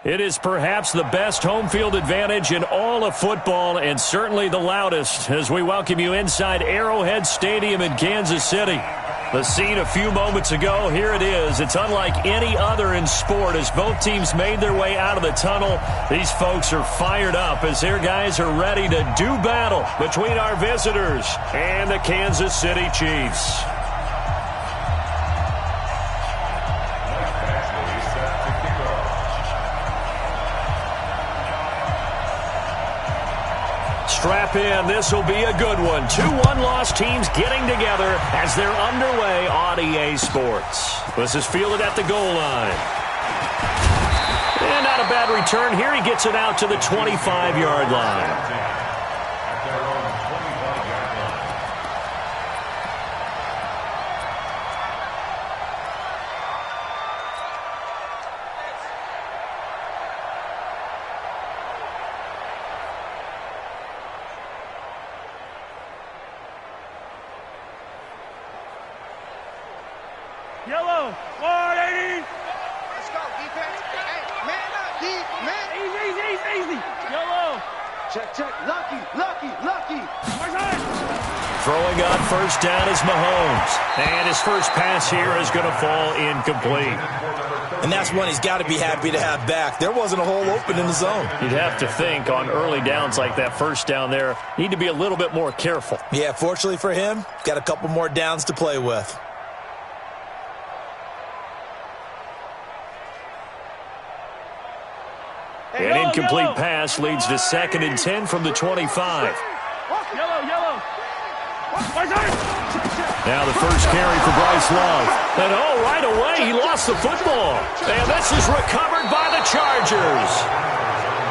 It is perhaps the best home field advantage in all of football, and certainly the loudest, as we welcome you inside Arrowhead Stadium in Kansas City. The scene a few moments ago, here it is. It's unlike any other in sport as both teams made their way out of the tunnel. These folks are fired up as their guys are ready to do battle between our visitors and the Kansas City Chiefs. Strap in. This will be a good one. 2 one-loss teams getting together as they're underway on EA Sports. This is fielded at the goal line. And not a bad return here. He gets it out to the 25-yard line. Yellow, 180. Let's go, defense. Hey, man up, D, man. Easy. Yellow. Check. Lucky. Throwing on first down is Mahomes. And his first pass here is going to fall incomplete. And that's one he's got to be happy to have back. There wasn't a hole open in the zone. You'd have to think on early downs like that first down there, need to be a little bit more careful. Yeah, fortunately for him, got a couple more downs to play with. An incomplete pass leads to 2nd and 10 from the 25. Yellow. Now the first carry for Bryce Love. And right away he lost the football. And this is recovered by the Chargers.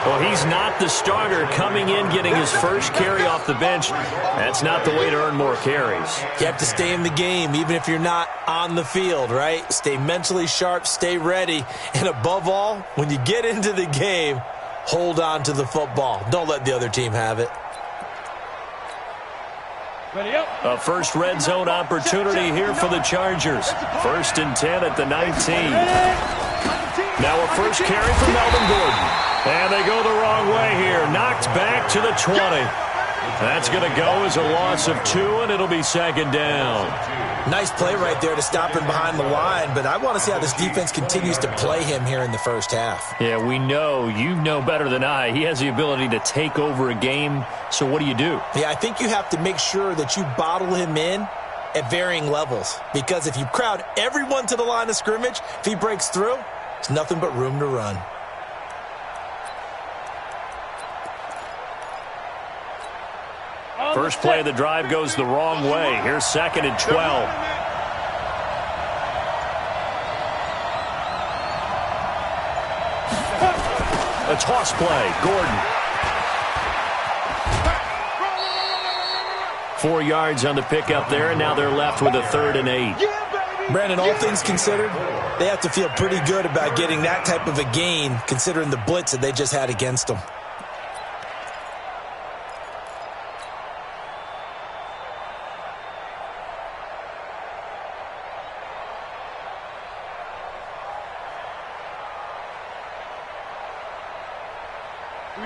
Well, he's not the starter coming in, getting his first carry off the bench. That's not the way to earn more carries. You have to stay in the game, even if you're not on the field, right? Stay mentally sharp, stay ready. And above all, when you get into the game, hold on to the football. Don't let the other team have it. A first red zone opportunity here for the Chargers. 1st and 10 at the 19. Now a first carry for Melvin Gordon. And they go the wrong way here. Knocked back to the 20. That's going to go as a loss of 2, and it'll be 2nd down. Nice play right there to stop him behind the line, but I want to see how this defense continues to play him here in the first half. Yeah, we know. You know better than I. He has the ability to take over a game, so what do you do? Yeah, I think you have to make sure that you bottle him in at varying levels, because if you crowd everyone to the line of scrimmage, if he breaks through, it's nothing but room to run. First play of the drive goes the wrong way. Here's 2nd and 12. A toss play. Gordon. 4 yards on the pickup there, and now they're left with a 3rd and 8. Brandon, all things considered, they have to feel pretty good about getting that type of a gain, considering the blitz that they just had against them.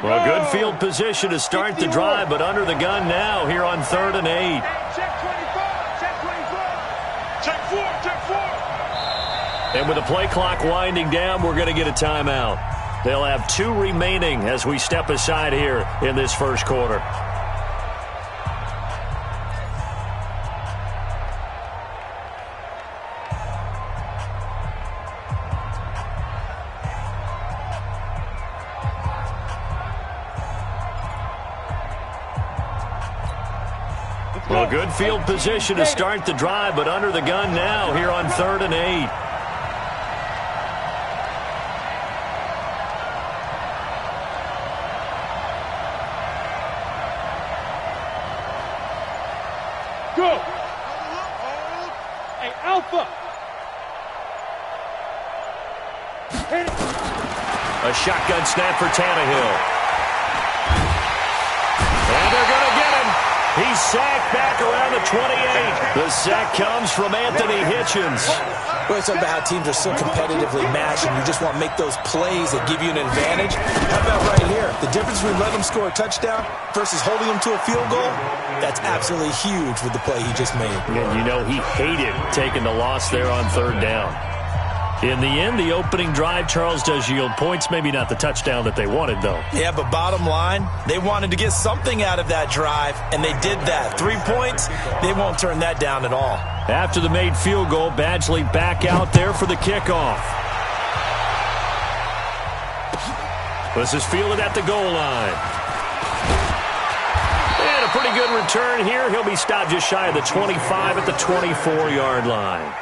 Well, good field position to start the drive, but under the gun now here on 3rd and 8. Check 4. And with the play clock winding down, we're going to get a timeout. They'll have 2 remaining as we step aside here in this first quarter. Well, good field position to start the drive, but under the gun now here on 3rd and 8. Go. Hey, Alpha. A shotgun snap for Tannehill. And they're going to get him. He's sacked back around the 28. The sack comes from Anthony Hitchens. Well, it's about how teams are so competitively matched, and you just want to make those plays that give you an advantage. How about right here? The difference between letting them score a touchdown versus holding them to a field goal, that's absolutely huge with the play he just made. And you know he hated taking the loss there on third down. In the end, the opening drive, Charles, does yield points. Maybe not the touchdown that they wanted, though. Yeah, but bottom line, they wanted to get something out of that drive, and they did that. 3 points, they won't turn that down at all. After the made field goal, Badgley back out there for the kickoff. This is fielded at the goal line. And a pretty good return here. He'll be stopped just shy of the 25 at the 24-yard line.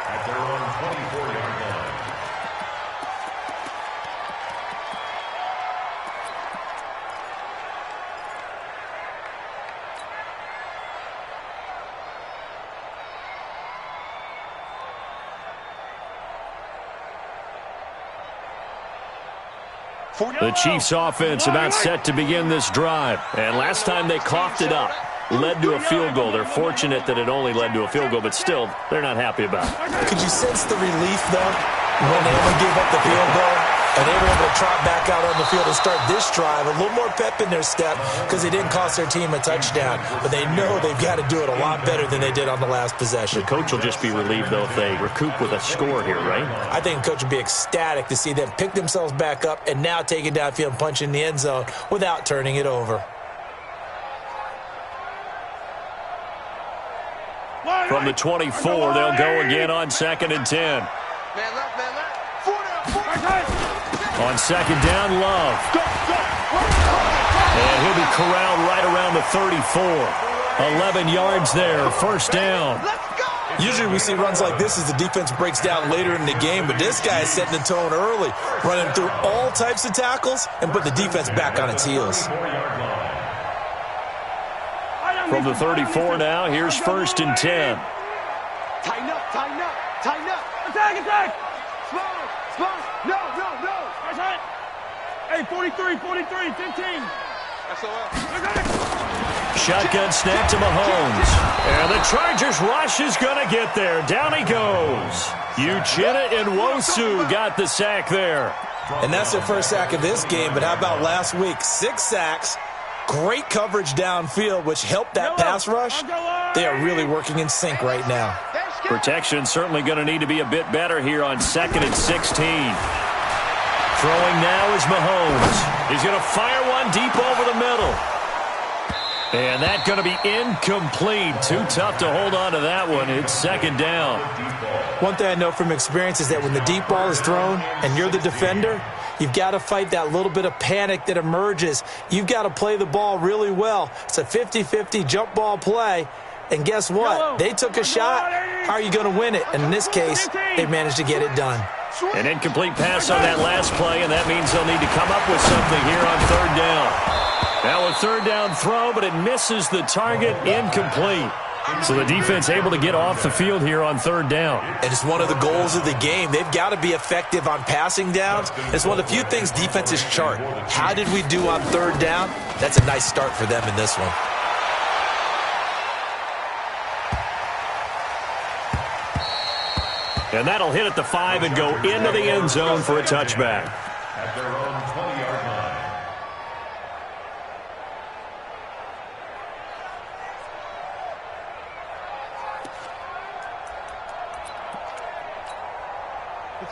The Chiefs' offense about set to begin this drive. And last time they coughed it up, led to a field goal. They're fortunate that it only led to a field goal, but still, they're not happy about it. Could you sense the relief, though, when they only gave up the field goal? And they were able to trot back out on the field and start this drive. A little more pep in their step because they didn't cost their team a touchdown. But they know they've got to do it a lot better than they did on the last possession. The coach will just be relieved, though, if they recoup with a score here, right? I think the coach will be ecstatic to see them pick themselves back up and now take it downfield and punch in the end zone without turning it over. From the 24, they'll go again on 2nd and 10. Man left, man left. 40. On 2nd down, Love. And he'll be corralled right around the 34. 11 yards there, first down. Usually we see runs like this as the defense breaks down later in the game, but this guy is setting the tone early, running through all types of tackles and put the defense back on its heels. From the 34 now, here's 1st and 10. Tighten up, tighten up, tighten up. Attack, attack. Slow, slow. No, no, no. That's it. Hey, 43, 43, 15. Shotgun snap to Mahomes. And the Chargers rush is going to get there. Down he goes. Uchenna Nwosu got the sack there. And that's their first sack of this game, but how about last week? 6 sacks. Great coverage downfield, which helped that pass rush. They are really working in sync right now. Protection certainly going to need to be a bit better here on 2nd and 16. Throwing now is Mahomes. He's going to fire one deep over the middle. And that's going to be incomplete. Too tough to hold on to that one. It's 2nd down. One thing I know from experience is that when the deep ball is thrown and you're the defender, you've got to fight that little bit of panic that emerges. You've got to play the ball really well. It's a 50-50 jump ball play. And guess what? They took a shot. How are you going to win it? And in this case, they managed to get it done. An incomplete pass on that last play, and that means they'll need to come up with something here on 3rd down. Now a 3rd down throw, but it misses the target, incomplete. So the defense able to get off the field here on 3rd down. And it's one of the goals of the game. They've got to be effective on passing downs. It's one of the few things defenses chart. How did we do on 3rd down? That's a nice start for them in this one. And that'll hit at the 5 and go into the end zone for a touchback. At their own 20-yard line.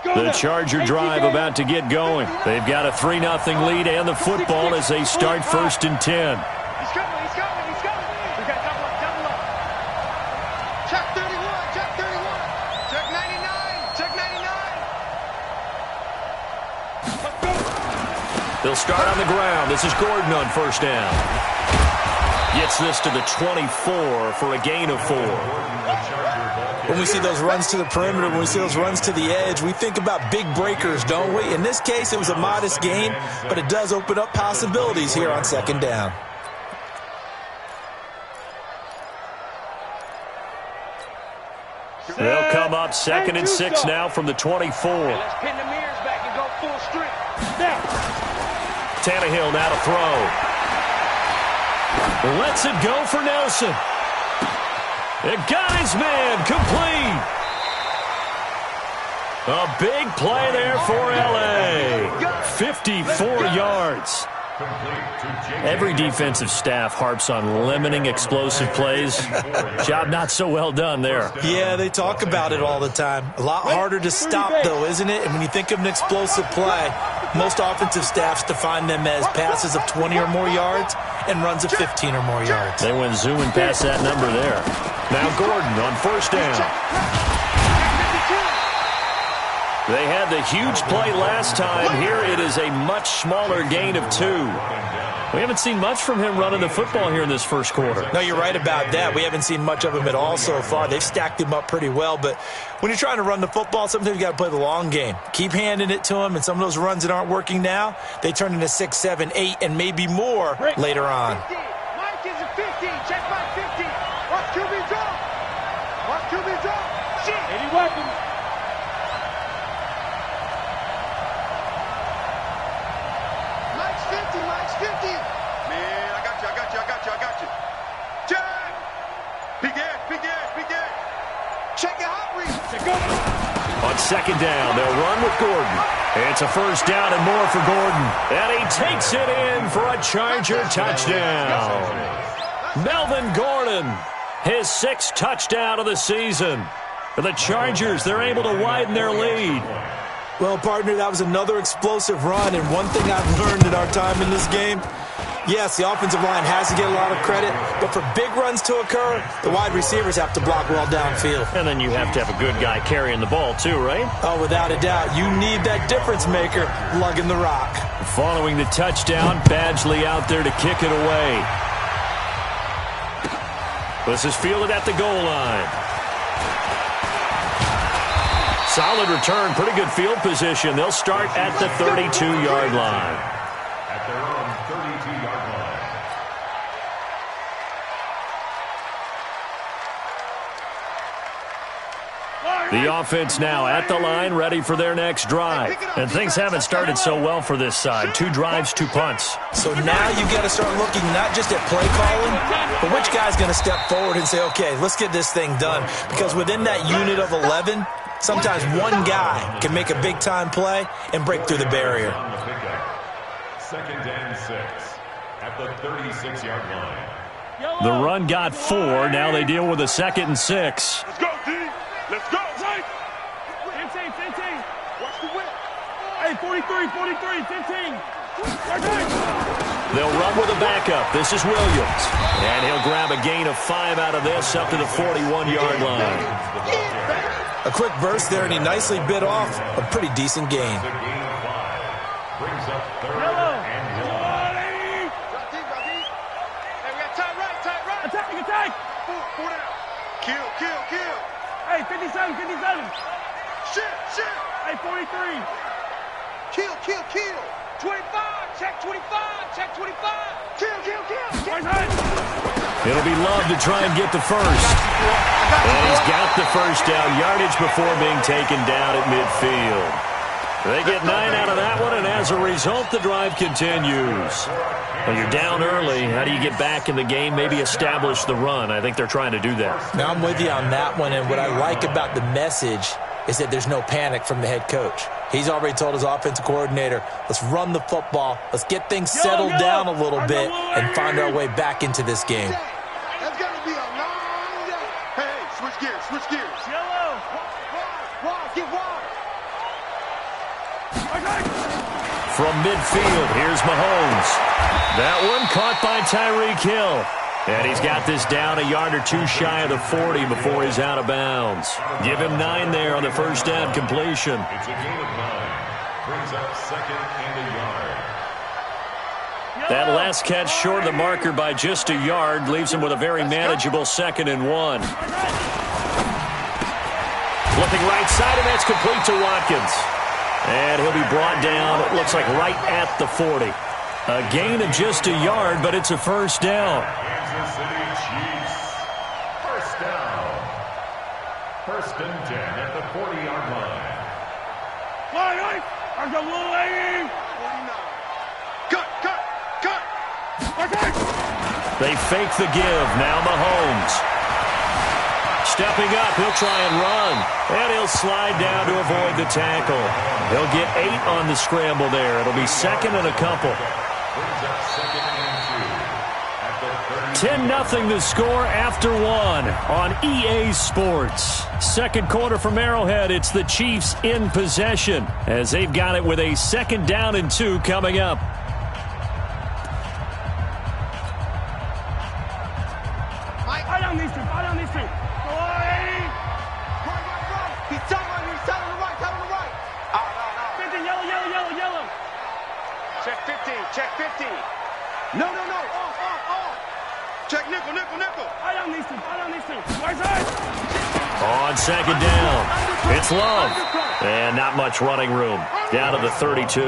The Charger drive about to get going. They've got a 3-0 lead and the football as they start 1st and 10. He's coming, he's coming, he's coming. We got double up. Check 31, check 31. Check 99, check 99. Let's go. They'll start on the ground. This is Gordon on 1st down. Gets this to the 24 for a gain of 4. When we see those runs to the perimeter, when we see those runs to the edge, we think about big breakers, don't we? In this case, it was a modest gain, but it does open up possibilities here on 2nd down. They'll come up 2nd and 6 now from the 24. Let's pin the mirrors back and go full strength. Now. Tannehill now to throw. Lets it go for Nelson. It got his man complete. A big play there for L.A. 54 yards. Every defensive staff harps on limiting explosive plays. Job not so well done there. Yeah, they talk about it all the time. A lot harder to stop, though, isn't it? And when you think of an explosive play, most offensive staffs define them as passes of 20 or more yards and runs of 15 or more yards. They went zooming past that number there. Now Gordon on first down. They had the huge play last time. Here it is a much smaller gain of 2. We haven't seen much from him running the football here in this first quarter. No, you're right about that. We haven't seen much of him at all so far. They've stacked him up pretty well, but when you're trying to run the football, sometimes you got to play the long game. Keep handing it to him, and some of those runs that aren't working now, they turn into 6, 7, 8, and maybe more later on. Mike is a 50. Check my 50. Watch QB drop. Watch QB drop. Shit. Any weapons. Mike's 50. Man, I got you. Jack. Big gas. Check it out, Reese. On second down, they'll run with Gordon. It's a first down and more for Gordon. And he takes it in for a Charger touchdown. Melvin Gordon, his 6th touchdown of the season. For the Chargers, they're able to widen their lead. Well, partner, that was another explosive run, and one thing I've learned in our time in this game, yes, the offensive line has to get a lot of credit, but for big runs to occur, the wide receivers have to block well downfield. And then you have to have a good guy carrying the ball too, right? Oh, without a doubt. You need that difference maker lugging the rock. Following the touchdown, Badgley out there to kick it away. This is fielded at the goal line. Solid return, pretty good field position. They'll start at the 32-yard line. At their own 32-yard line. The offense now at the line, ready for their next drive. And things haven't started so well for this side. 2 drives, 2 punts. So now you got to start looking not just at play calling, but which guy's going to step forward and say, okay, let's get this thing done. Because within that unit of 11, sometimes one guy can make a big-time play and break through the barrier. Second and 6 at the 36-yard line. The run got 4. Now they deal with a 2nd and 6. Let's go, D. Let's go. 15. Watch the whip. Hey, 43, 15. They'll run with a backup. This is Williams. And he'll grab a gain of 5 out of this up to the 41-yard line. A quick burst there, and he nicely bit off a pretty decent gain. The gain of 5 brings up 3rd and 1. Hey, we got tight right. Attack. 4 down. Kill. Hey, 57. Shit. Hey, 43. Kill. 25. Check 25. Kill. It'll be Love to try and get the first. And he's got the first down yardage before being taken down at midfield. They get 9 out of that one, and as a result, the drive continues. Well, you're down early. How do you get back in the game, maybe establish the run? I think they're trying to do that. Now, I'm with you on that one, and what I like about the message is that there's no panic from the head coach. He's already told his offensive coordinator, let's run the football, let's get things settled down a little bit and find our way back into this game. That's going to be a long day. Hey, switch gears. Yellow. Wide, get wide. From midfield, here's Mahomes. That one caught by Tyreek Hill. And he's got this down a yard or 2 shy of the 40 before he's out of bounds. Give him 9 there on the first down completion. It's a gain of 9. Brings up 2nd and a yard. That last catch short of the marker by just a yard leaves him with a very manageable 2nd and 1. Flipping right side, and that's complete to Watkins. And he'll be brought down, it looks like right at the 40. A gain of just a yard, but it's a first down. Kansas City Chiefs. First down. 1st and 10 at the 40-yard line. I'm the little lady. 49. Cut. They fake the give. Now Mahomes. stepping up. He'll try and run. And he'll slide down to avoid the tackle. He'll get 8 on the scramble there. It'll be second and a couple. 10-0 the score after 1 on EA Sports. Second quarter from Arrowhead. It's the Chiefs in possession as they've got it with a 2nd down and 2 coming up. Fight on these two. Fight on these two. Go on, Eddie. He's telling me. He's telling the right. Telling the right. 50, yellow. Check 50. Check 50. No. Off. Check nickel. Fight on these two. Right side. On 2nd down, it's Love. And not much running room. Down to the 32.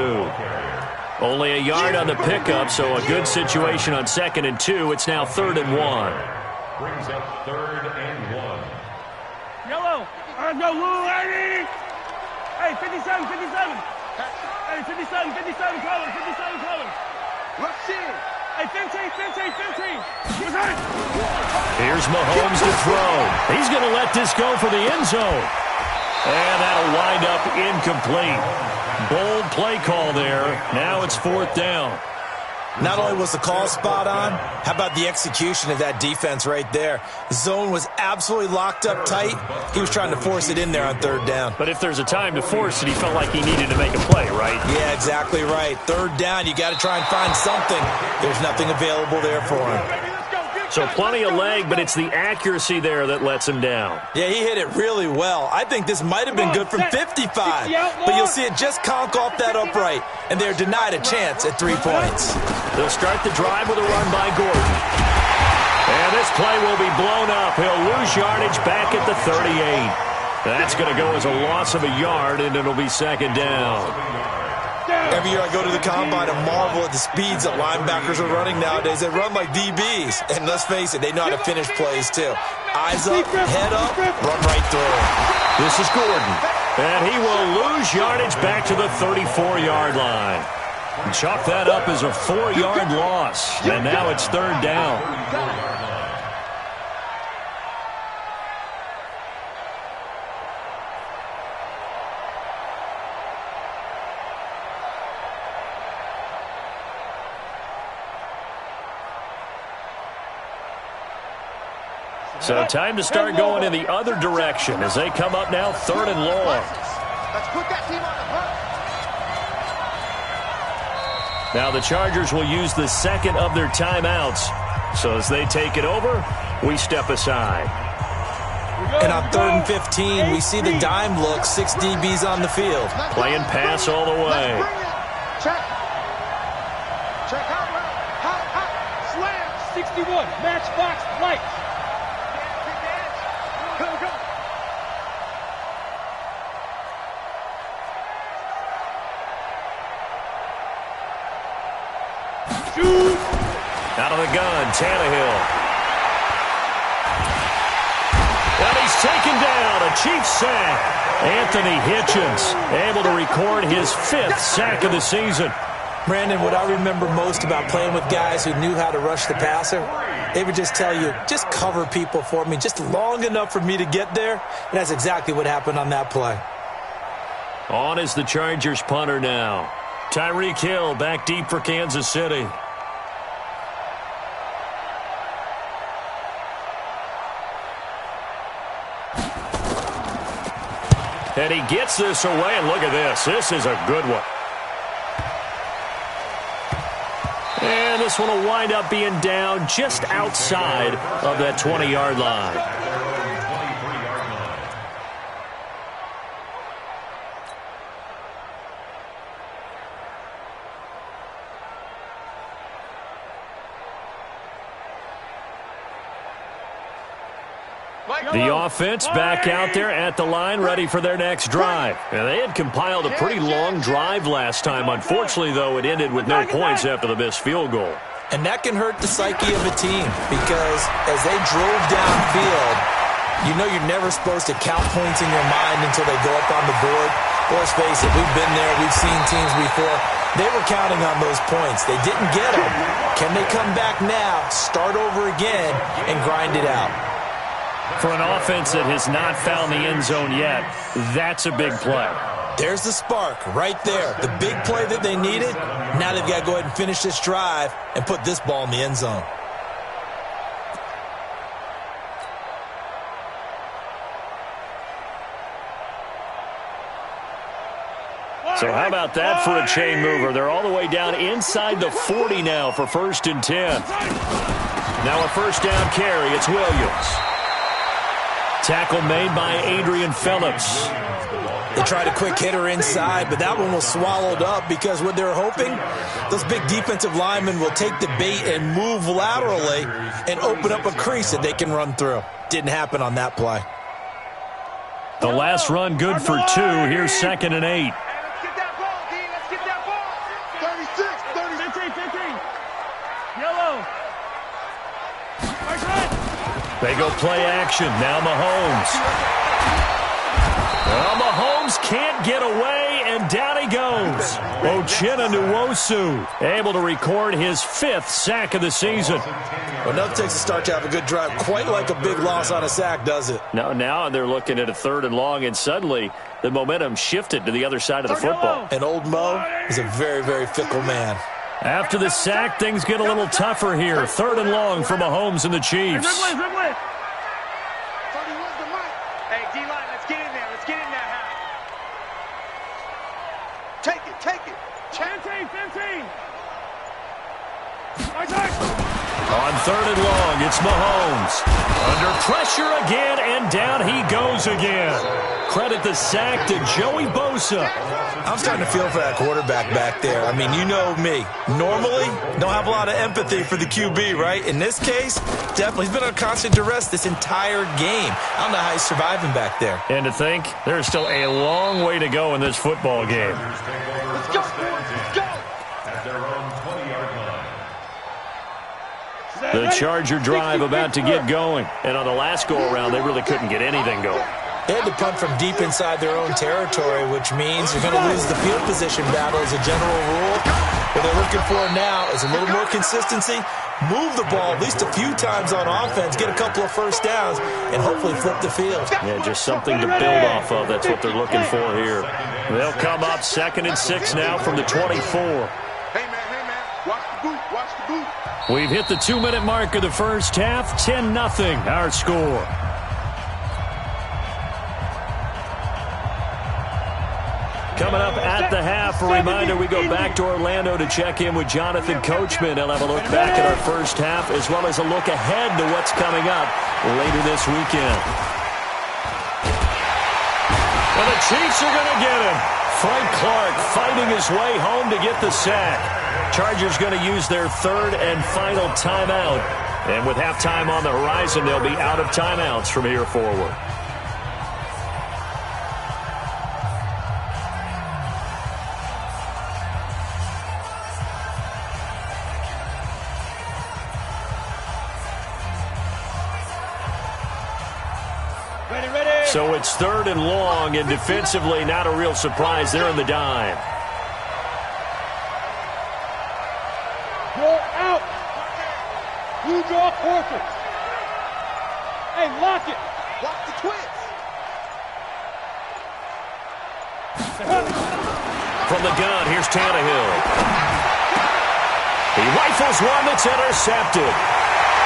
Only a yard on the pickup, so a good situation on 2nd and 2. It's now 3rd and 1. Brings up 3rd and 1. Yellow. Let's go, Lou, Eddie. Hey, 57. Hey, 57 colors. Let's see it. Hey, 15. Here's Mahomes to throw. He's going to let this go for the end zone. And that'll wind up incomplete. Bold play call there. Now it's 4th down. Not only was the call spot on, how about the execution of that defense right there? The zone was absolutely locked up tight. He was trying to force it in there on 3rd down. But if there's a time to force it, he felt like he needed to make a play, right? Yeah, exactly right. 3rd down, you got to try and find something. There's nothing available there for him. So plenty of leg, but it's the accuracy there that lets him down. Yeah, he hit it really well. I think this might have been good from 55, but you'll see it just conk off that upright, and they're denied a chance at 3 points. They'll start the drive with a run by Gordon. And this play will be blown up. He'll lose yardage back at the 38. That's going to go as a loss of a yard, and it'll be 2nd down. Every year I go to the combine and marvel at the speeds that linebackers are running nowadays. They run like DBs. And let's face it, they know how to finish plays too. Eyes up, head up, run right through. This is Gordon. And he will lose yardage back to the 34-yard line. Chalk that up as a 4-yard loss. And now it's 3rd down. So time to start going in the other direction as they come up now 3rd and long. Let's put that team on the hunt. Now the Chargers will use the 2nd of their timeouts. So as they take it over, we step aside. And on 3rd and 15, we see the dime look, 6 DBs on the field. Playing pass all the way. Check out. Slam. 61. Matchbox lights. Go. Shoot. Out of the gun, Tannehill. And he's taken down, a Chiefs sack. Anthony Hitchens able to record his 5th sack of the season. Brandon, what I remember most about playing with guys who knew how to rush the passer, they would just tell you, just cover people for me, just long enough for me to get there. And that's exactly what happened on that play. On is the Chargers punter now. Tyreek Hill back deep for Kansas City. And he gets this away, and look at this. This is a good one. And this one will wind up being down just outside of that 20-yard line. The offense back out there at the line, ready for their next drive. And they had compiled a pretty long drive last time. Unfortunately, though, it ended with no points after the missed field goal. And that can hurt the psyche of a team because as they drove downfield, you know you're never supposed to count points in your mind until they go up on the board. Well, let's face it, we've been there. We've seen teams before. They were counting on those points. They didn't get them. Can they come back now, start over again, and grind it out? For an offense that has not found the end zone yet, that's a big play. There's the spark right there. The big play that they needed. Now they've got to go ahead and finish this drive and put this ball in the end zone. So how about that for a chain mover? They're all the way down inside the 40 now for 1st and 10. Now a first down carry. It's Williams. Tackle made by Adrian Phillips. They tried a quick hitter inside, but that one was swallowed up because what they're hoping, those big defensive linemen will take the bait and move laterally and open up a crease that they can run through. Didn't happen on that play. The last run good for 2. Here's 2nd and 8. Let's get that ball, D. Let's get that ball. 36, 15. Yellow. They go play action. Now Mahomes. Well, Mahomes can't get away, and down he goes. Uchenna Nwosu able to record his 5th sack of the season. Well, nothing takes a start to have a good drive. Quite like a big loss on a sack, does it? Now they're looking at a 3rd and long, and suddenly the momentum shifted to the other side of the football. And old Mo is a very, very fickle man. After the sack, things get a little tougher here. 3rd and long for Mahomes and the Chiefs. Hey, D-line, let's get in there. Let's get in that half. Take it. 15. On 3rd and long, it's Mahomes. Under pressure again, and down he goes again. Credit the sack to Joey Bosa. I'm starting to feel for that quarterback back there. I mean, you know me. Normally, don't have a lot of empathy for the QB, right? In this case, definitely. He's been on constant duress this entire game. I don't know how he's surviving back there. And to think, there's still a long way to go in this football game. Let's go, boys. Let's go. At their own 20-yard line. The Charger drive about to get going. And on the last go-around, they really couldn't get anything going. They had to punt from deep inside their own territory, which means you're going to lose the field position battle as a general rule. What they're looking for now is a little more consistency, move the ball at least a few times on offense, get a couple of first downs, and hopefully flip the field. Yeah, just something to build off of. That's what they're looking for here. They'll come up 2nd and 6 now from the 24. Hey, man. Watch the boot. We've hit the 2-minute mark of the first half. 10-0 our score. Coming up at the half, a reminder, we go back to Orlando to check in with Jonathan Coachman. He'll have a look back at our first half as well as a look ahead to what's coming up later this weekend. And the Chiefs are going to get him. Frank Clark fighting his way home to get the sack. Chargers going to use their 3rd and final timeout. And with halftime on the horizon, they'll be out of timeouts from here forward. So it's 3rd and long, and defensively, not a real surprise. They're in the dime. Roll out. Blue draw forfeit. Hey, lock it. Lock the twins. From the gun, here's Tannehill. He rifles one that's intercepted.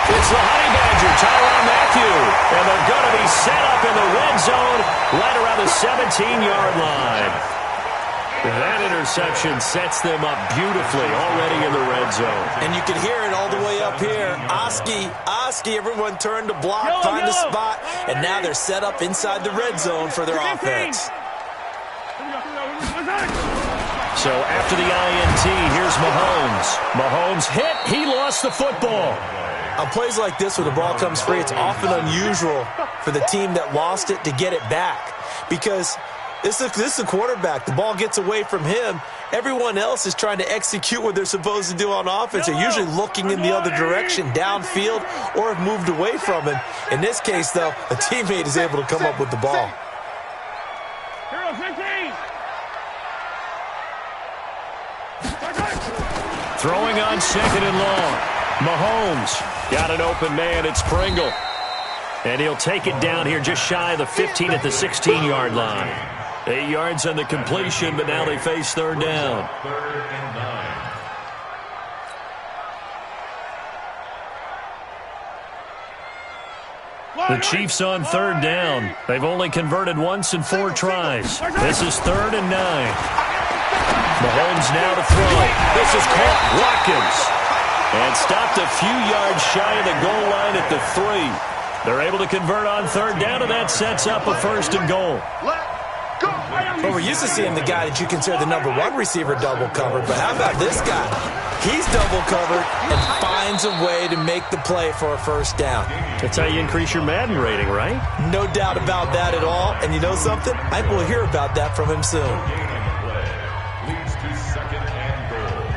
It's the Honey Badger, Tyrann Mathieu, and they're going to be set up in the red zone right around the 17-yard line. That interception sets them up beautifully already in the red zone. And you can hear it all the way up here. Oski, everyone turned to block, find a spot, and now they're set up inside the red zone for their offense. So after the INT, here's Mahomes. Mahomes hit. He lost the football. On plays like this where the ball comes free, it's often unusual for the team that lost it to get it back. Because this is the quarterback. The ball gets away from him. Everyone else is trying to execute what they're supposed to do on offense. They're usually looking in the other direction, downfield, or have moved away from him. In this case, though, a teammate is able to come up with the ball. Throwing on 2nd and long. Mahomes got an open man. It's Pringle. And he'll take it down here just shy of the 15 at the 16-yard line. 8 yards on the completion, but now they face third down. Third and 9. The Chiefs on third down. They've only converted once in 4 tries. This is third and 9. Mahomes now to throw. This is caught. Watkins. And stopped a few yards shy of the goal line at the 3. They're able to convert on third down, and that sets up a first and goal. Well, we're used to seeing the guy that you consider the number 1 receiver double covered, but how about this guy? He's double covered and finds a way to make the play for a first down. That's how you increase your Madden rating, right? No doubt about that at all. And you know something? I think we'll hear about that from him soon. Leads to second and goal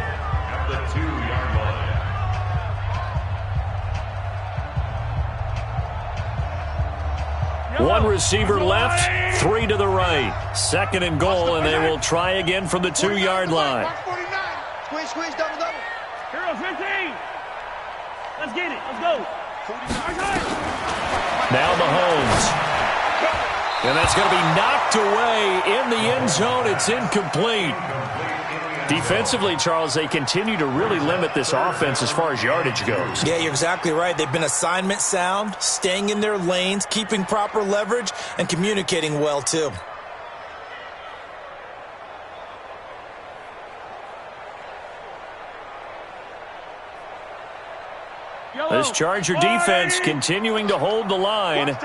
at the 2-yard line. One receiver left, 3 to the right. Second and goal, and they will try again from the 2-yard line. Squeeze, squeeze, double, double. Hero 15. Let's get it. Let's go. Now Mahomes. And that's going to be knocked away in the end zone. It's incomplete. Defensively, Charles, they continue to really limit this offense as far as yardage goes. Yeah, you're exactly right. They've been assignment sound, staying in their lanes, keeping proper leverage, and communicating well, too. This Charger defense continuing to hold the line.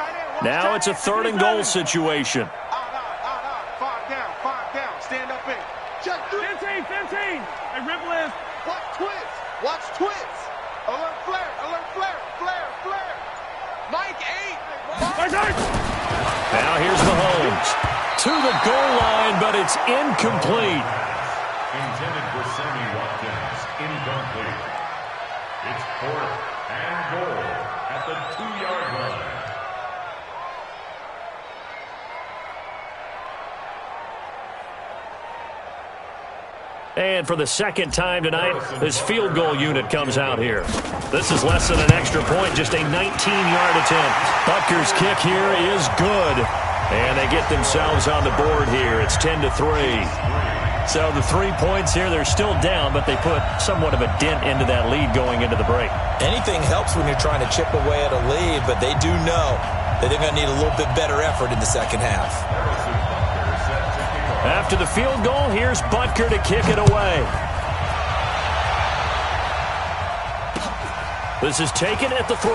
Now it's a third and goal situation. Five down. Stand up in. Check 15. Hey, Ripple is. Watch twins. Alert flare. Mike 8. Now here's Mahomes. To the goal line, but it's incomplete. Intended for Sammy Watkins. Incomplete. It's fourth and goal at the 2-yard line. And for the second time tonight, this field goal unit comes out here. This is less than an extra point, just a 19-yard attempt. Butker's kick here is good. And they get themselves on the board here. It's 10-3. So the 3 points here, they're still down, but they put somewhat of a dent into that lead going into the break. Anything helps when you're trying to chip away at a lead, but they do know that they're going to need a little bit better effort in the second half. After the field goal, here's Butker to kick it away. This is taken at the 3.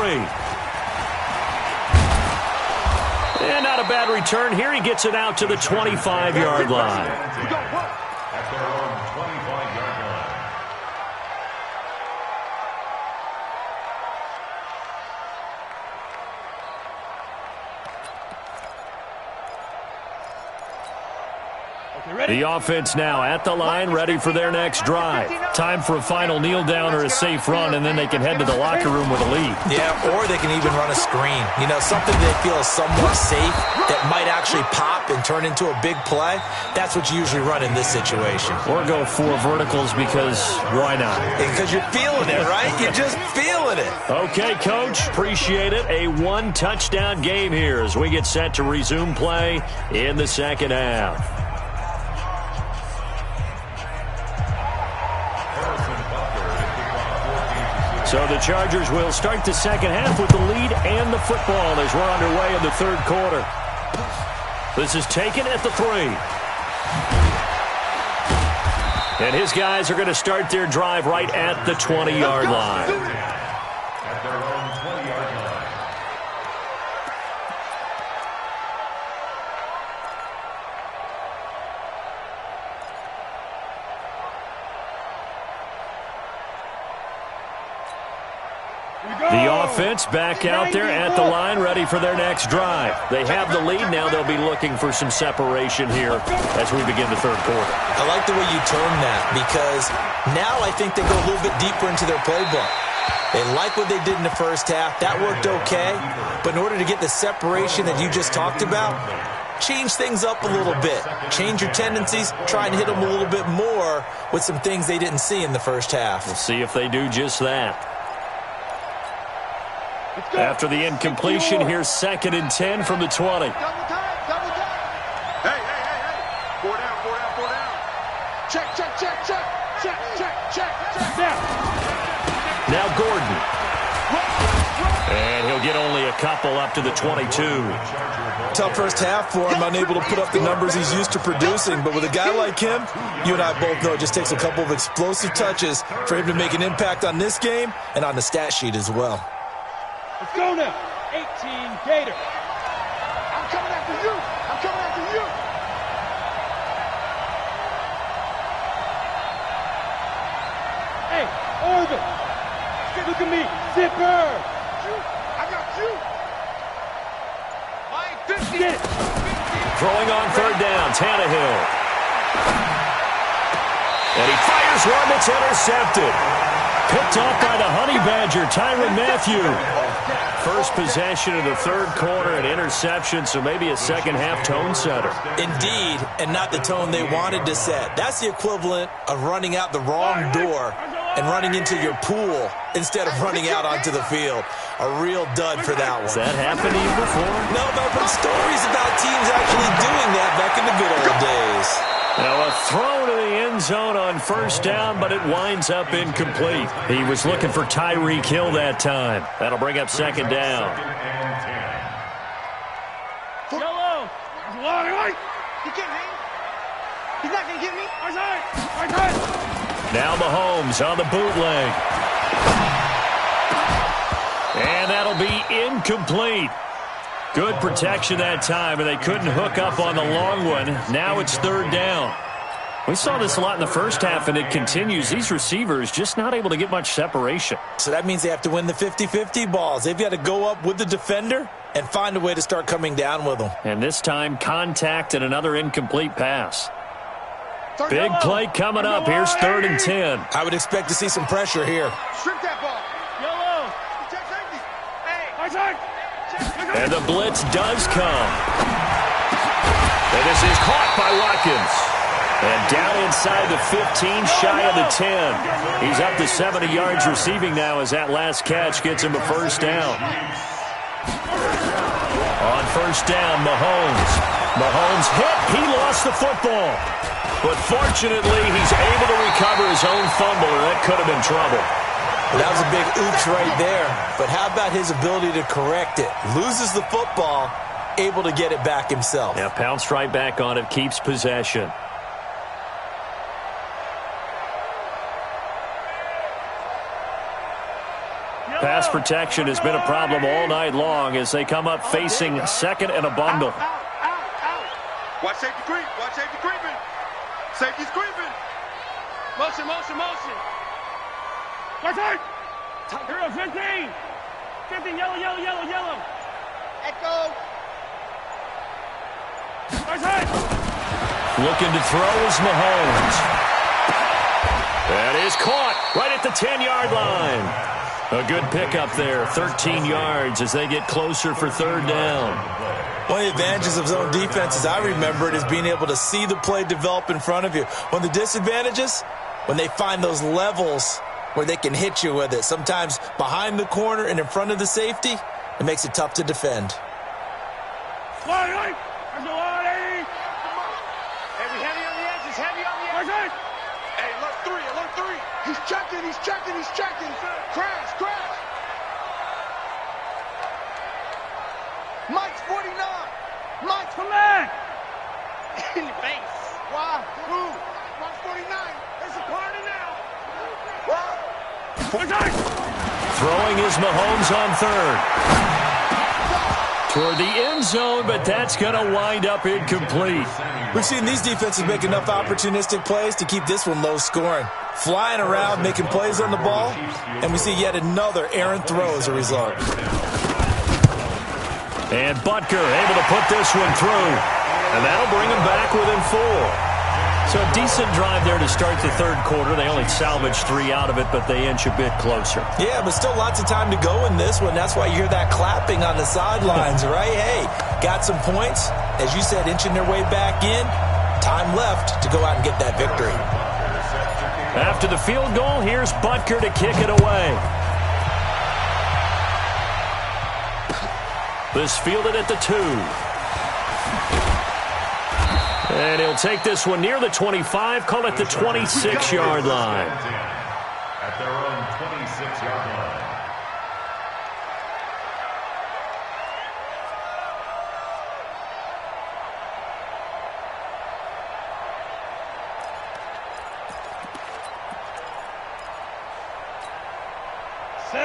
And not a bad return here. He gets it out to the 25-yard line. At their own 25-yard line. The offense now at the line, ready for their next drive. Time for a final kneel down or a safe run, and then they can head to the locker room with a lead. Yeah, or they can even run a screen. You know, something they feel is somewhat safe that might actually pop and turn into a big play. That's what you usually run in this situation. Or go 4 verticals because why not? Because you're feeling it, right? You're just feeling it. Okay, Coach, appreciate it. A 1-touchdown game here as we get set to resume play in the second half. So the Chargers will start the second half with the lead and the football as we're underway in the third quarter. This is taken at the 3. And his guys are going to start their drive right at the 20-yard line. At their own 20-yard line. The offense back out there at the line, ready for their next drive. They have the lead. Now they'll be looking for some separation here as we begin the third quarter. I like the way you term that because now I think they go a little bit deeper into their playbook. They like what they did in the first half. That worked okay. But in order to get the separation that you just talked about, change things up a little bit. Change your tendencies. Try and hit them a little bit more with some things they didn't see in the first half. We'll see if they do just that. After the incompletion, here's 2nd and 10 from the 20. Double time, double time. Hey. 4 down. Check. Now Gordon. And he'll get only a couple up to the 22. Tough first half for him, unable to put up the numbers he's used to producing. But with a guy like him, you and I both know it just takes a couple of explosive touches for him to make an impact on this game and on the stat sheet as well. Let's go now. 18 Gator. I'm coming after you. Hey, Orvin. Look at me. Zipper. I got you. Line 50. Get it. Throwing on 3rd down, Tannehill. And he fires one that's intercepted. Picked off by the Honey Badger, Tyrann Mathieu. First possession of the 3rd quarter, an interception, so maybe a second-half tone setter. Indeed, and not the tone they wanted to set. That's the equivalent of running out the wrong door and running into your pool instead of running out onto the field. A real dud for that one. Has that happened to you before? No, but I've heard stories about teams actually doing that back in the good old days. Now a throw to the end zone on 1st down, but it winds up incomplete. He was looking for Tyreek Hill that time. That'll bring up 2nd down. Yellow. He can't hang. He's not going to get me. Now Mahomes on the bootleg. And that'll be incomplete. Good protection that time, and they couldn't hook up on the long one. Now it's 3rd down. We saw this a lot in the first half, and it continues. These receivers just not able to get much separation. So that means they have to win the 50-50 balls. They've got to go up with the defender and find a way to start coming down with them. And this time, contact and another incomplete pass. Big play coming up. Here's 3rd and 10. I would expect to see some pressure here. Strip that ball. Yellow. Check safety. Hey. And the blitz does come. And this is caught by Watkins. And down inside the 15, shy of the 10. He's up to 70 yards receiving now as that last catch gets him a 1st down. On 1st down, Mahomes hit. He lost the football. But fortunately, he's able to recover his own fumble, or that could have been trouble. That was a big oops right there. But how about his ability to correct it? Loses the football, able to get it back himself. Yeah, pounced right back on it, keeps possession. Pass protection has been a problem all night long as they come up facing 2nd and a bundle. Watch safety creep. Safety's creeping. Motion. Right. Hero 15. 15, yellow. Echo. Right. Looking to throw is Mahomes. That is caught right at the 10-yard line. A good pickup there, 13 yards as they get closer for 3rd down. One of the advantages of zone defense, as I remember it, is being able to see the play develop in front of you. One of the disadvantages, when they find those levels where they can hit you with it, sometimes behind the corner and in front of the safety, it makes it tough to defend. Heavy on the edges, Hey, alert 3. He's checking. Crash. Mike's 49. Mike's come back. In the face. Why? Who? Mike's 49. There's a party now. Throwing is Mahomes on 3rd. Toward the end zone, but that's going to wind up incomplete. We've seen these defenses make enough opportunistic plays to keep this one low scoring. Flying around, making plays on the ball, and we see yet another errant throw as a result. And Butker able to put this one through. And that'll bring him back within 4. So a decent drive there to start the 3rd quarter. They only salvaged 3 out of it, but they inch a bit closer. Yeah, but still lots of time to go in this one. That's why you hear that clapping on the sidelines, right? Hey, got some points. As you said, inching their way back in. Time left to go out and get that victory. After the field goal, here's Butker to kick it away. This fielded at the 2. And he'll take this one near the 25, call it the 26-yard line. At their own 26-yard line.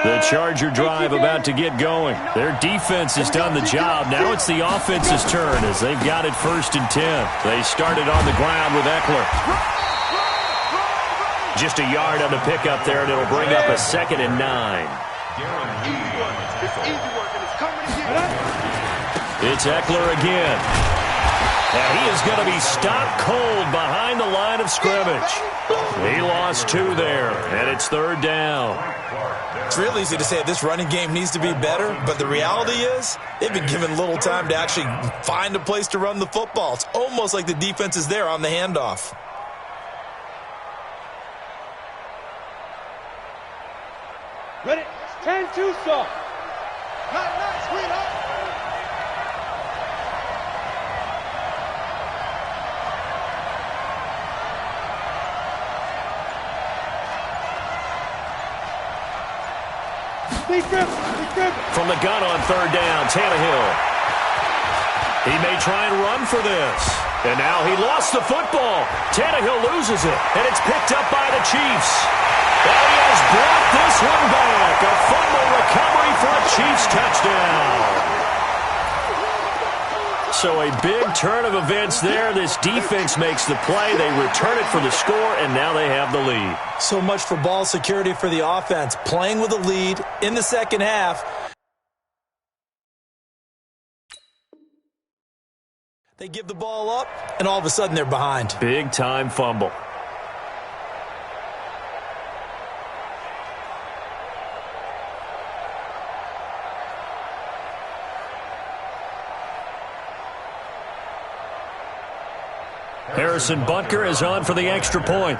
The Charger drive about to get going. Their defense has done the job. Now it's the offense's turn as they've got it 1st and 10. They started on the ground with Eckler. Just a yard on the pickup there, and it'll bring up a 2nd and 9. It's Eckler again. And he is going to be stopped cold behind the line of scrimmage. He lost 2 there, and it's 3rd down. It's real easy to say this running game needs to be better, but the reality is they've been given little time to actually find a place to run the football. It's almost like the defense is there on the handoff. Ready? 10-2, sir. Nice, sweetheart. From the gun on 3rd down, Tannehill. He may try and run for this. And now he lost the football. Tannehill loses it, and it's picked up by the Chiefs. And he has brought this one back. A fumble recovery for a Chiefs touchdown. So a big turn of events there. This defense makes the play. They return it for the score, and now they have the lead. So much for ball security for the offense. Playing with a lead in the second half. They give the ball up, and all of a sudden they're behind. Big-time fumble. Harrison Butker is on for the extra point.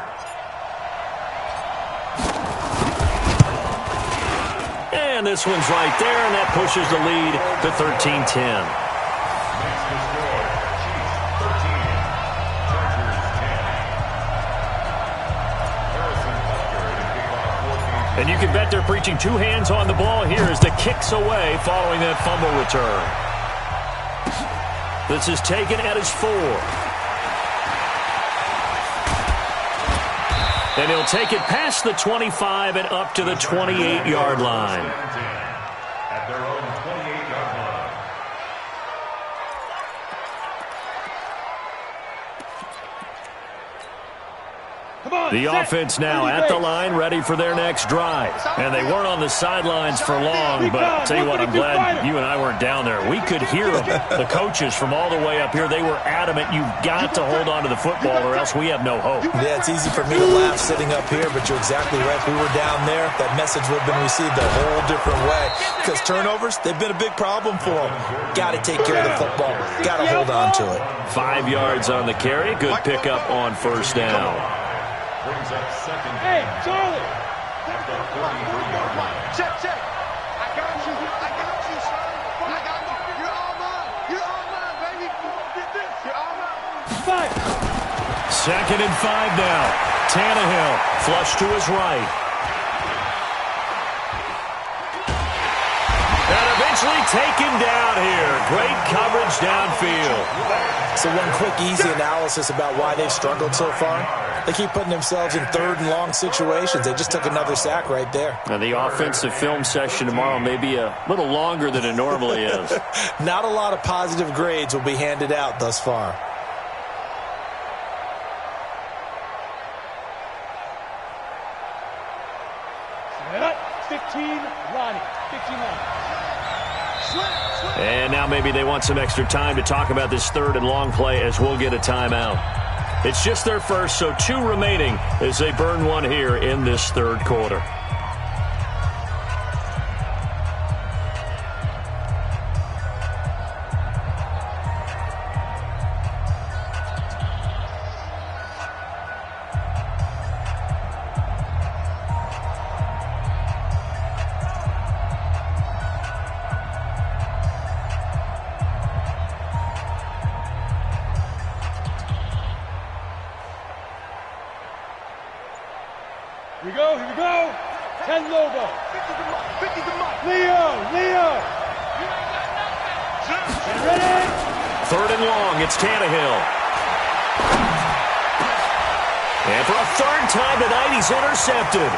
And this one's right there, and that pushes the lead to 13-10. And you can bet they're preaching 2 hands on the ball here as the kick's away following that fumble return. This is taken at his 4. And he'll take it past the 25 and up to the 28-yard line. At their own 28-yard line. The offense now at the line, ready for their next drive. And they weren't on the sidelines for long, but I'll tell you what, I'm glad you and I weren't down there. We could hear them. The coaches from all the way up here, they were adamant, you've got to hold on to the football or else we have no hope. Yeah, it's easy for me to laugh sitting up here, but you're exactly right. If we were down there, that message would have been received a whole different way. Because turnovers, they've been a big problem for them. Got to take care of the football. Got to hold on to it. 5 yards on the carry. Good pickup on 1st down. Brings up 2nd. Hey, Charlie. At the 33-yard line. Check. I got you, son. I got you. You're all mine. You're all mine, baby. Get this. You're all mine. 5. 2nd and 5 now. Tannehill flush to his right. And eventually taken down here. Great coverage downfield. So one quick, easy analysis about why they've struggled so far. They keep putting themselves in 3rd and long situations. They just took another sack right there. Now the offensive film session tomorrow may be a little longer than it normally is. Not a lot of positive grades will be handed out thus far. Set up. 15, Ronnie. 15 Ronnie. And now maybe they want some extra time to talk about this 3rd and long play as we'll get a timeout. It's just their first, so 2 remaining as they burn one here in this 3rd quarter. Go. 10 logo. 50 to Mike. Leo. Ready? 3rd and long, it's Tannehill. And for a 3rd time tonight, he's intercepted.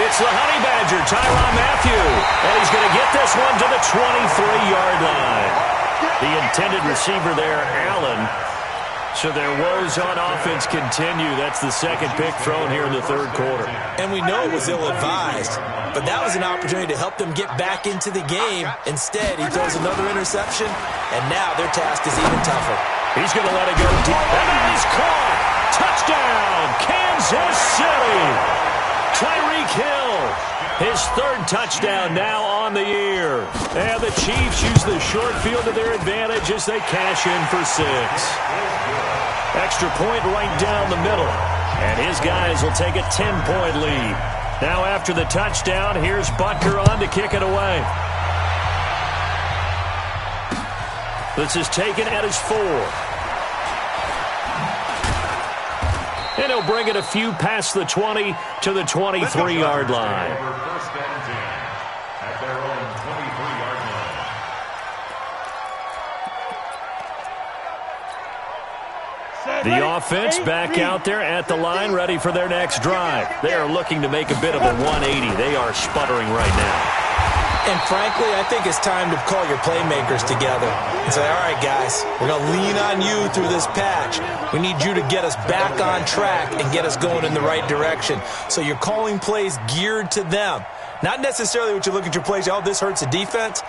It's the Honey Badger, Tyrann Mathieu. And he's going to get this one to the 23-yard line. The intended receiver there, Allen. So their woes on offense continue. That's the 2nd pick thrown here in the 3rd quarter. And we know it was ill-advised, but that was an opportunity to help them get back into the game. Instead, he throws another interception, and now their task is even tougher. He's going to let it go deep. And that is caught. Touchdown, Kansas City. Tyreek Hill, his 3rd touchdown now on the year. And the Chiefs use the short field to their advantage as they cash in for 6. Extra point right down the middle. And his guys will take a 10-point lead. Now after the touchdown, here's Butker on to kick it away. This is taken at his 4. And he'll bring it a few past the 20 to the 23-yard line. First and 10 at their own 23-yard line. The offense back out there at the line, ready for their next drive. They are looking to make a bit of a 180. They are sputtering right now. And frankly, I think it's time to call your playmakers together and say, all right, guys, we're going to lean on you through this patch. We need you to get us back on track and get us going in the right direction. So you're calling plays geared to them. Not necessarily what you look at your plays, oh, this hurts the defense.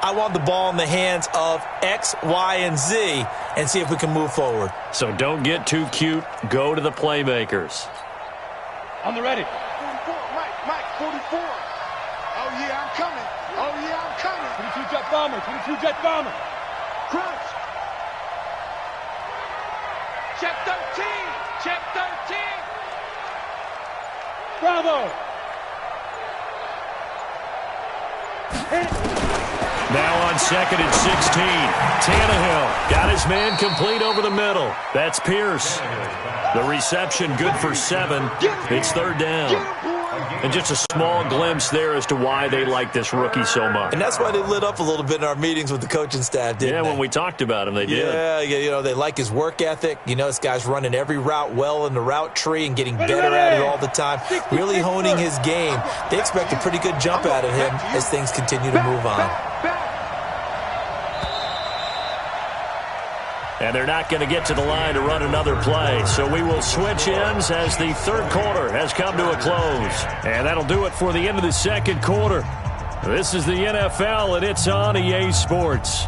I want the ball in the hands of X, Y, and Z and see if we can move forward. So don't get too cute. Go to the playmakers. On the ready. 44, Mike, 44. Oh, yeah, I'm coming. 22 jet bomber. Crouch. Check 13. Bravo. Now on 2nd and 16. Tannehill got his man complete over the middle. That's Pierce. The reception good for 7. It's 3rd down. And just a small glimpse there as to why they like this rookie so much. And that's why they lit up a little bit in our meetings with the coaching staff, didn't they? When we talked about him, they did. Yeah, you know, they like his work ethic. You know, this guy's running every route well in the route tree and getting better at it all the time, really honing his game. They expect a pretty good jump out of him as things continue to move on. And they're not going to get to the line to run another play. So we will switch ends as the 3rd quarter has come to a close. And that'll do it for the end of the 2nd quarter. This is the NFL, and it's on EA Sports.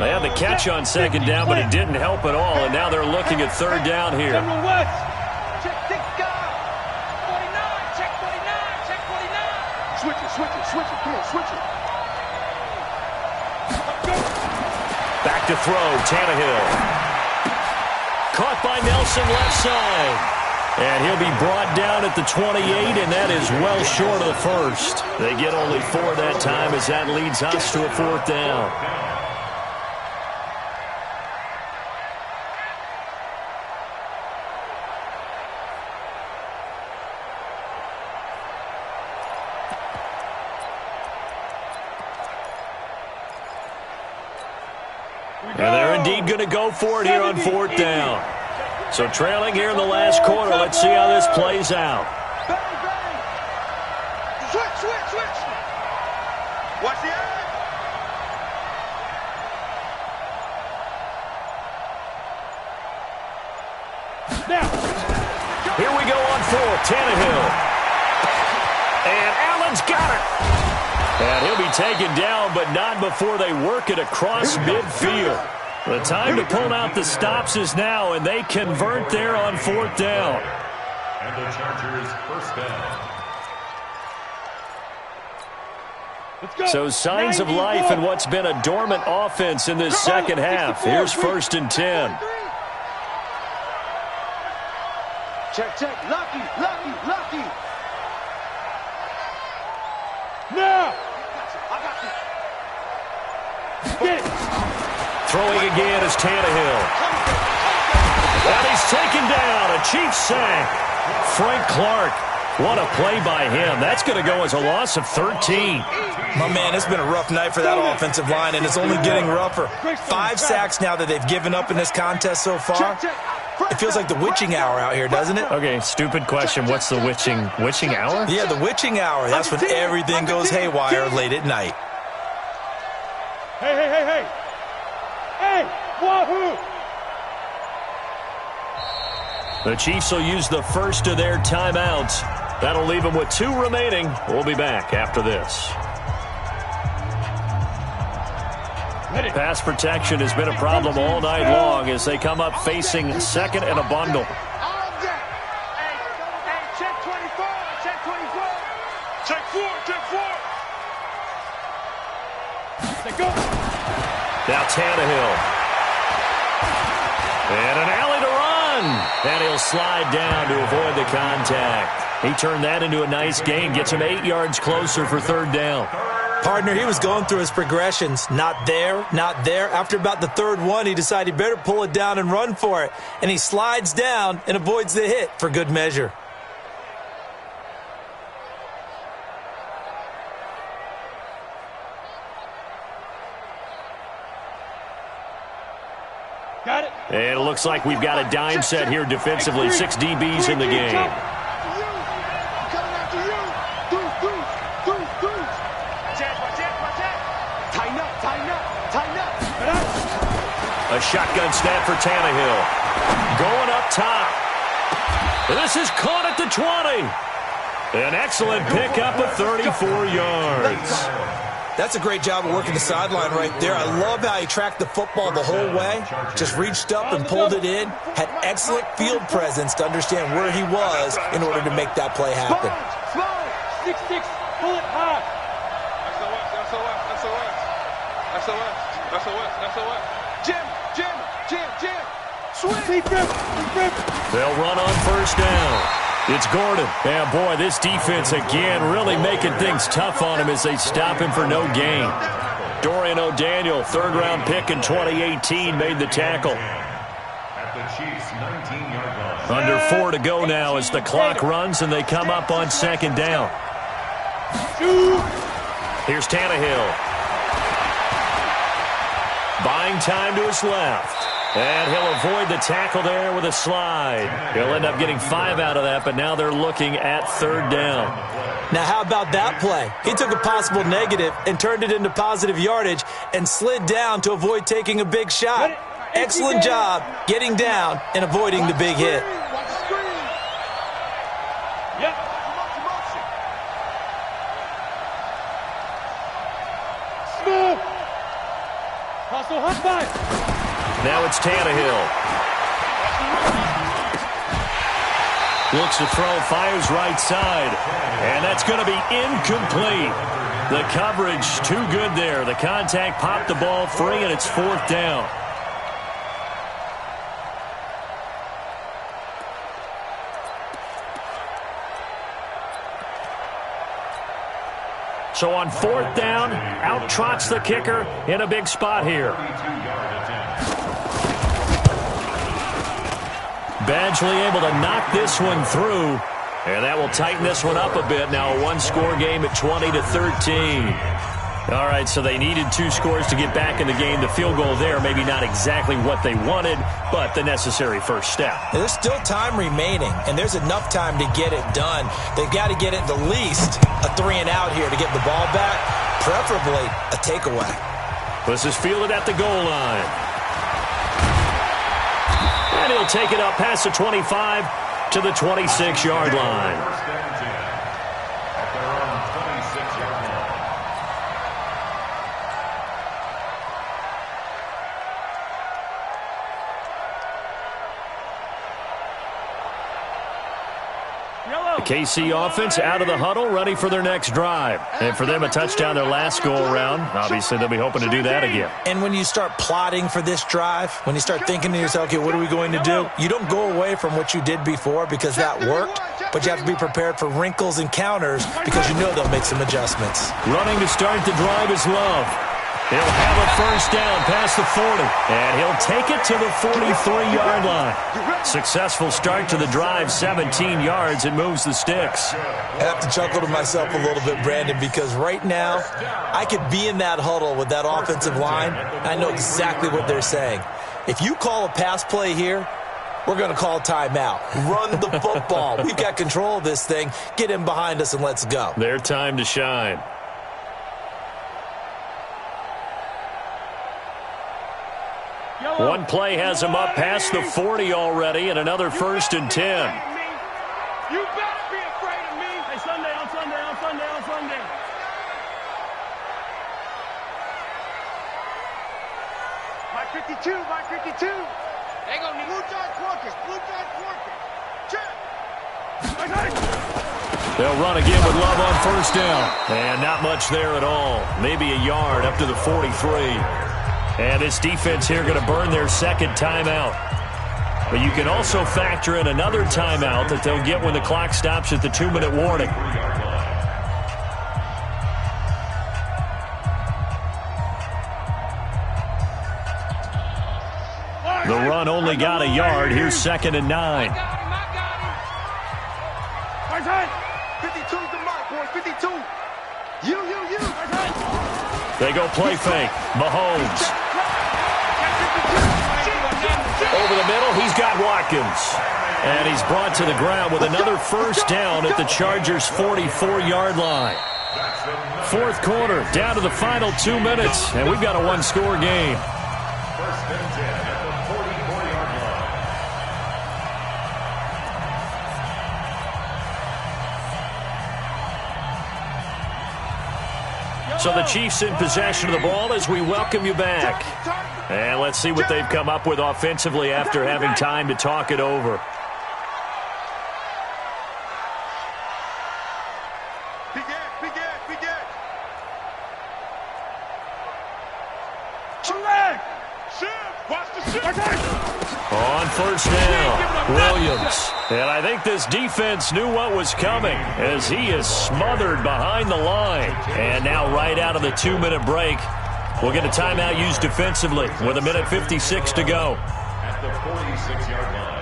They had the catch on 2nd down, but it didn't help at all, and now they're looking at 3rd down here. General West. Check 49. Check 49. Switch it. Come on, switch it. Back to throw, Tannehill. Caught by Nelson left side. And he'll be brought down at the 28, and that is well short of the 1st. They get only 4 that time as that leads us to a 4th down. And they're indeed going to go for it here on 4th down. So trailing here in the last quarter. Let's see how this plays out. Switch. Watch the eye. Now. Here we go on 4th. Tannehill. And Allen's got it. And he'll be taken down, but not before they work it across midfield. The time to pull out the stops is now, and they convert there on 4th down. And the Chargers first down. So signs of life in what's been a dormant offense in this 2nd half. Here's 1st and 10. Check. Lucky. Throwing again is Tannehill. And he's taken down. A Chiefs sack. Frank Clark. What a play by him. That's going to go as a loss of 13. My man, it's been a rough night for that offensive line, and it's only getting rougher. 5 sacks now that they've given up in this contest so far. It feels like the witching hour out here, doesn't it? Okay, stupid question. What's the witching hour? Yeah, the witching hour. That's when everything goes haywire late at night. Hey! Hey, wahoo! The Chiefs will use the first of their timeouts. That'll leave them with 2 remaining. We'll be back after this. Pass protection has been a problem all night long as they come up facing second and a bundle. Check 24, check 24. Check 4. Let's go. Now Tannehill. And an alley to run. And he'll slide down to avoid the contact. He turned that into a nice gain. Gets him 8 yards closer for 3rd down. Partner, he was going through his progressions. Not there, not there. After about the 3rd one, he decided he better pull it down and run for it. And he slides down and avoids the hit for good measure. Got it. And it looks like we've got a dime set here defensively. 6 DBs in the game. Coming after you. Deuce. Watch out. Tighten up. A shotgun snap for Tannehill. Going up top. This is caught at the 20. An excellent pickup of 34 yards. That's a great job of working the sideline right there. I love how he tracked the football the whole way. Just reached up and pulled it in. Had excellent field presence to understand where he was in order to make that play happen. Slide. 6-6. Pull it high. SOS. Jim. Swing. They'll run on 1st down. It's Gordon. And boy, this defense again really making things tough on him as they stop him for no gain. Dorian O'Daniel, 3rd-round pick in 2018, made the tackle. At the Chiefs' 19-yard line. Under 4 to go now as the clock runs and they come up on 2nd down. Here's Tannehill. Buying time to his left. And he'll avoid the tackle there with a slide. He'll end up getting 5 out of that, but now they're looking at 3rd down. Now, how about that play? He took a possible negative and turned it into positive yardage and slid down to avoid taking a big shot. Excellent job getting down and avoiding the big hit. Watch the screen. Yep. Smooth. Hustle, hot fight. Now it's Tannehill. Looks to throw, fires right side. And that's going to be incomplete. The coverage too good there. The contact popped the ball free, and it's 4th down. So on 4th down, out trots the kicker in a big spot here. Badgley able to knock this one through, and that will tighten this one up a bit. Now a 1-score game at 20-13. All right, so they needed 2 scores to get back in the game. The field goal there, maybe not exactly what they wanted, but the necessary first step. There's still time remaining, and there's enough time to get it done. They've got to get at the least a 3-and-out here to get the ball back, preferably a takeaway. This is fielded at the goal line. And he'll take it up past the 25 to the 26-yard line. The KC offense out of the huddle, ready for their next drive. And for them, a touchdown their last go-around. Obviously, they'll be hoping to do that again. And when you start plotting for this drive, when you start thinking to yourself, okay, what are we going to do? You don't go away from what you did before because that worked, but you have to be prepared for wrinkles and counters because you know they'll make some adjustments. Running to start the drive is Love. He'll have a first down past the 40, and he'll take it to the 43-yard line. Successful start to the drive, 17 yards, and moves the sticks. I have to chuckle to myself a little bit, Brandon, because right now I could be in that huddle with that offensive line. I know exactly what they're saying. If you call a pass play here, we're going to call timeout. Run the football. We've got control of this thing. Get in behind us and let's go. Their time to shine. One play has him up past the 40 already, and another first and 10. You better be afraid of me. Hey, Sunday, on Sunday, on Sunday, on Sunday. My 52, my 52. They gonna need Blue John Quarkers, Blue John Quarkers. Check. They'll run again with Love on first down. And not much there at all. Maybe a yard up to the 43. And this defense here going to burn their second timeout. But you can also factor in another timeout that they'll get when the clock stops at the 2-minute warning. The run only got a yard. Here's 2nd and 9. 52's the mark, boys. 52. You. They go play fake. Mahomes. Over the middle, he's got Watkins. And he's brought to the ground with another first down at the Chargers' 44-yard line. Fourth quarter, down to the final 2 minutes, and we've got a one-score game. First and 10 at the 44-yard line. So the Chiefs in possession of the ball as we welcome you back. And let's see what they've come up with offensively after having time to talk it over. On first down, Williams. And I think this defense knew what was coming as he is smothered behind the line. And now right out of the 2-minute break, we'll get a timeout used defensively with 1:56 to go. At the 46-yard line.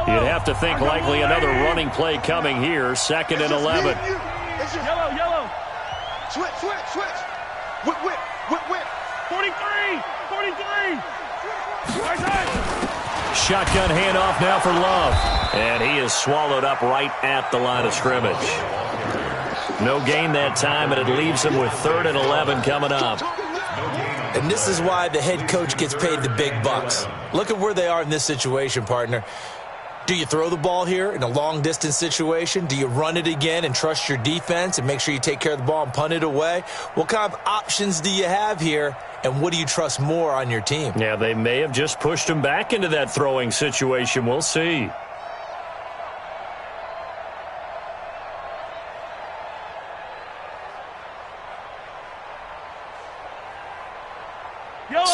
You'd have to think likely another running play coming here. 2nd and 11. Yellow. Switch. Whip. 43. Shotgun handoff now for Love. And he is swallowed up right at the line of scrimmage. No gain that time, and it leaves him with 3rd and 11 coming up. And this is why the head coach gets paid the big bucks. Look at where they are in this situation, partner. Do you throw the ball here in a long-distance situation? Do you run it again and trust your defense and make sure you take care of the ball and punt it away? What kind of options do you have here, and what do you trust more on your team? Yeah, they may have just pushed him back into that throwing situation. We'll see.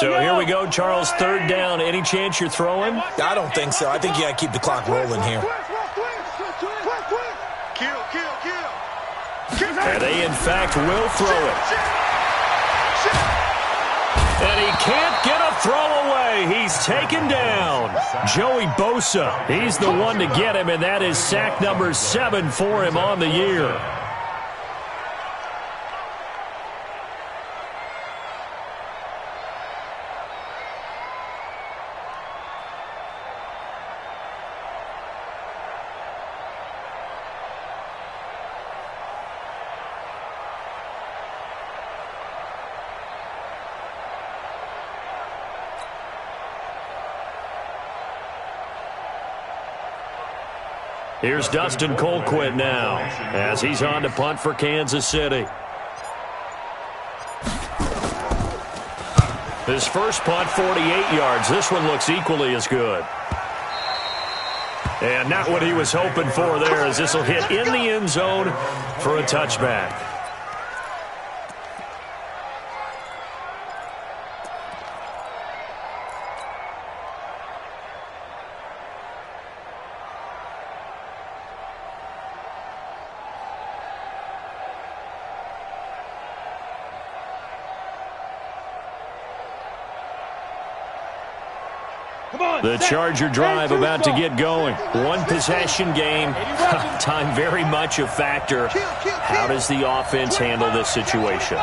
So here we go, Charles, 3rd down. Any chance you're throwing? I don't think so. I think you got to keep the clock rolling here. Kill. And they, in fact, will throw it. And he can't get a throw away. He's taken down. Joey Bosa, he's the one to get him, and that is sack number 7 for him on the year. Here's Dustin Colquitt now as he's on to punt for Kansas City. His first punt, 48 yards. This one looks equally as good. And not what he was hoping for there, as this will hit in the end zone for a touchback. The Charger drive about to get going. One possession game. Time very much a factor. How does the offense handle this situation?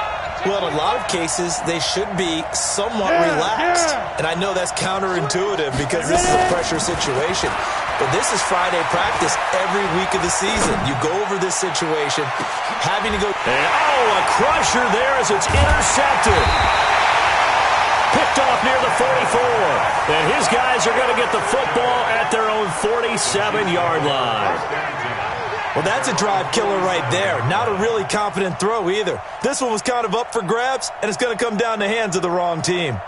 Well, in a lot of cases, they should be somewhat relaxed. And I know that's counterintuitive because this is a pressure situation. But this is Friday practice every week of the season. You go over this situation, having to go. And, a crusher there as it's intercepted. Picked off near the 44. And his guys are going to get the football at their own 47-yard line. Well, that's a drive killer right there. Not a really confident throw either. This one was kind of up for grabs, and it's going to come down the hands of the wrong team.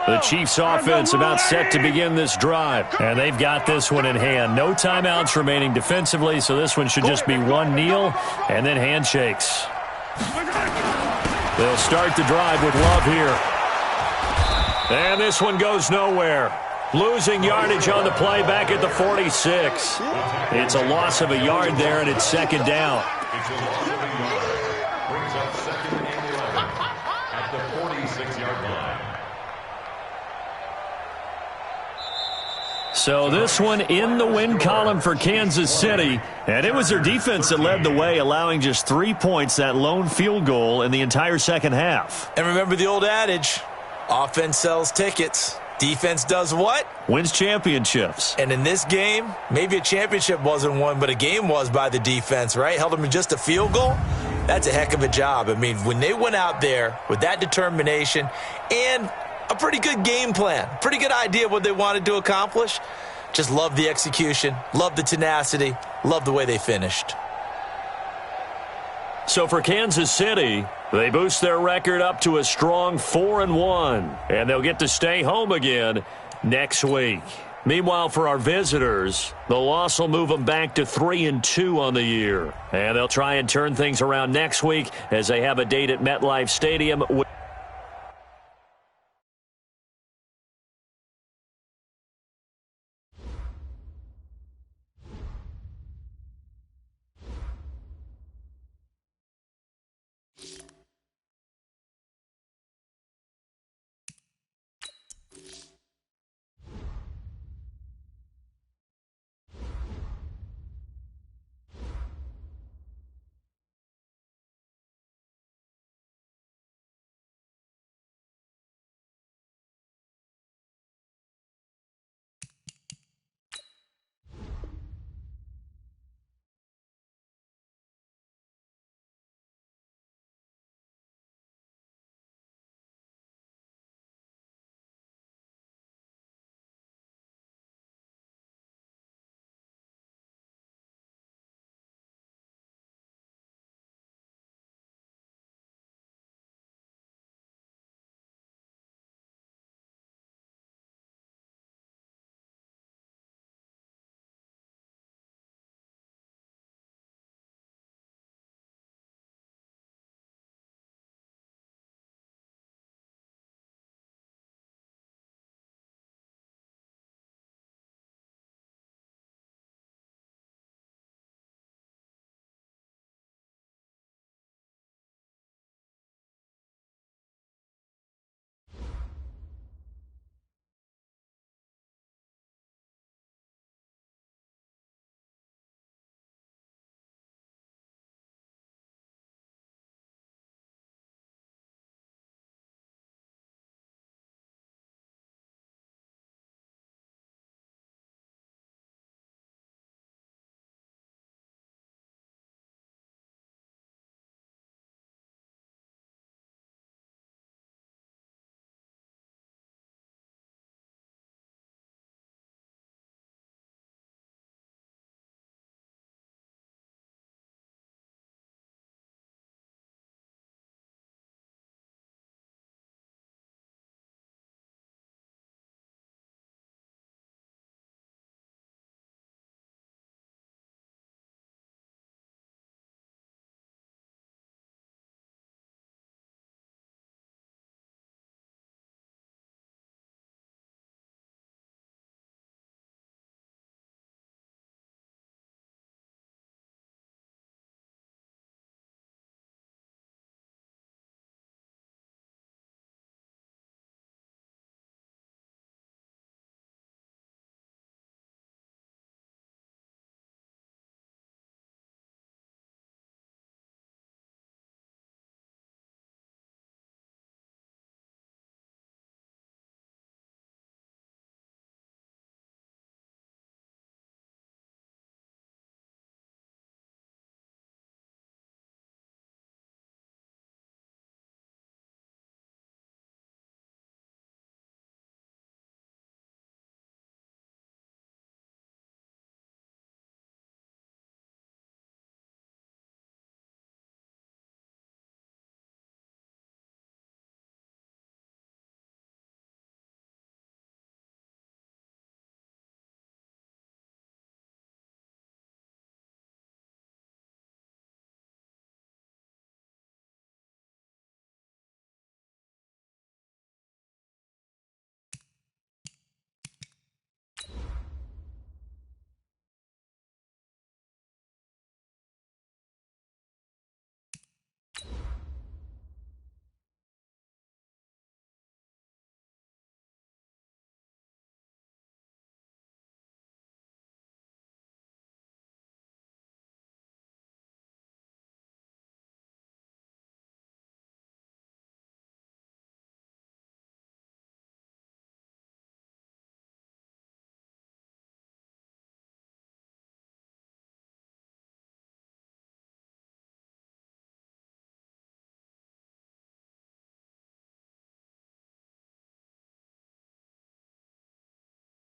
The Chiefs offense about set to begin this drive. And they've got this one in hand. No timeouts remaining defensively, so this one should just be one kneel and then handshakes. They'll start the drive with Love here. And this one goes nowhere. Losing yardage on the play back at the 46. It's a loss of a yard there, and it's second down. It's a loss of a yard. Brings up second and 11 at the 46-yard line. So this one in the win column for Kansas City, and it was their defense that led the way, allowing just 3 points, that lone field goal in the entire second half. And remember the old adage, offense sells tickets. Defense does what? Wins championships. And in this game, maybe a championship wasn't won, but a game was by the defense, right? Held them in just a field goal. That's a heck of a job. I mean, when they went out there with that determination and a pretty good game plan, pretty good idea of what they wanted to accomplish, just love the execution, love the tenacity, love the way they finished. So for Kansas City, they boost their record up to a strong 4-1, and they'll get to stay home again next week. Meanwhile, for our visitors, the loss will move them back to 3-2 on the year. And they'll try and turn things around next week as they have a date at MetLife Stadium.